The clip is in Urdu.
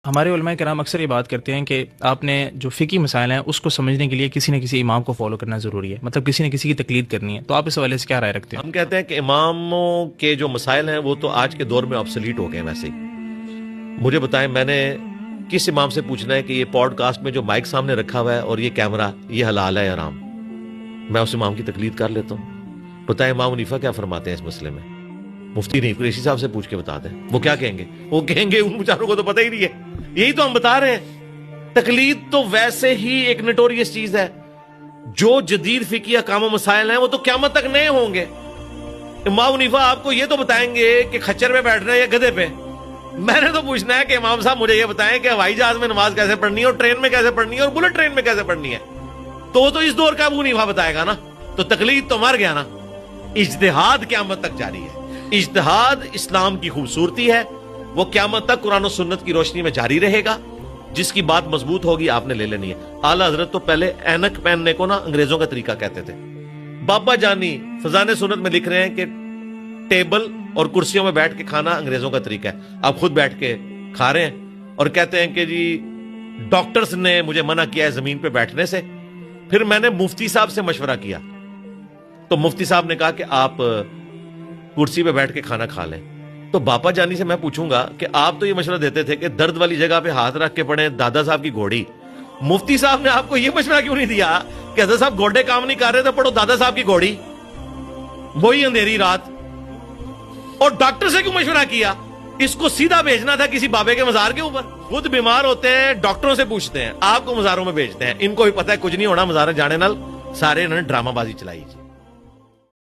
ہمارے علماء کرام اکثر یہ بات کرتے ہیں کہ آپ نے جو فقہی مسائل ہیں اس کو سمجھنے کے لیے کسی نہ کسی امام کو فالو کرنا ضروری ہے، مطلب کسی نہ کسی کی تقلید کرنی ہے. تو آپ اس حوالے سے کیا رائے رکھتے ہیں؟ ہم کہتے ہیں کہ اماموں کے جو مسائل ہیں وہ تو آج کے دور میں آبسلیٹ ہو گئے ہیں. ویسے ہی مجھے بتائیں، میں نے کس امام سے پوچھنا ہے کہ یہ پوڈ کاسٹ میں جو مائک سامنے رکھا ہوا ہے اور یہ کیمرہ، یہ حلال ہے حرام؟ میں اس امام کی تقلید کر لیتا ہوں. بتائیں امام حنیفہ کیا فرماتے ہیں اس مسئلے میں؟ مفتی نہیں، قریشی صاحب سے پوچھ کے بتا دیں، وہ کیا کہیں گے. وہ کہیں گے ان بیچاروں کو تو پتہ ہی نہیں ہے. یہی تو ہم بتا رہے ہیں، تقلید تو ویسے ہی ایک نٹوریس چیز ہے. جو جدید فقہی احکام و مسائل ہیں وہ تو قیامت تک نئے ہوں گے. امام حنیفہ آپ کو یہ تو بتائیں گے کہ کھچر پہ بیٹھنا ہے یا گدھے پہ. میں نے تو پوچھنا ہے کہ امام صاحب مجھے یہ بتائیں کہ ہوائی جہاز میں نماز کیسے پڑھنی ہے اور ٹرین میں کیسے پڑھنی ہے اور بلٹ ٹرین میں کیسے پڑھنی ہے. تو اس دور کا ابو حنیفہ بتائے گا نا. تو تقلید تو مر گیا نا. اجتہاد قیامت تک جاری ہے. اجتہاد اسلام کی خوبصورتی ہے، وہ قیامت تک قرآن و سنت کی روشنی میں جاری رہے گا. جس کی بات مضبوط ہوگی آپ نے لے لینی ہے. اعلیٰ حضرت تو پہلے اینک پہننے کو نا انگریزوں کا طریقہ کہتے تھے. بابا جانی فضان سنت میں لکھ رہے ہیں کہ ٹیبل اور کرسیوں میں بیٹھ کے کھانا انگریزوں کا طریقہ ہے. آپ خود بیٹھ کے کھا رہے ہیں اور کہتے ہیں کہ جی ڈاکٹرز نے مجھے منع کیا ہے زمین پہ بیٹھنے سے. پھر میں نے مفتی صاحب سے مشورہ کیا تو مفتی صاحب نے کہا کہ آپ کرسی پہ بیٹھ کے کھانا کھا لیں. تو باپا جانی سے میں پوچھوں گا کہ آپ تو یہ مشورہ دیتے تھے کہ درد والی جگہ پہ ہاتھ رکھ کے پڑھیں دادا صاحب کی گھوڑی. مفتی صاحب نے آپ کو یہ مشورہ کیوں نہیں دیا کہ حضرت صاحب گھوڑے کام نہیں کر رہے تو پڑھو دادا صاحب کی گھوڑی، وہی اندھیری رات. اور ڈاکٹر سے کیوں مشورہ کیا؟ اس کو سیدھا بھیجنا تھا کسی بابے کے مزار کے اوپر. خود بیمار ہوتے ہیں ڈاکٹروں سے پوچھتے ہیں، آپ کو مزاروں میں بھیجتے ہیں. ان کو بھی پتہ ہے کچھ نہیں ہونا، مزار جانے نال سارے انہوں نے ڈرامہ بازی چلائی.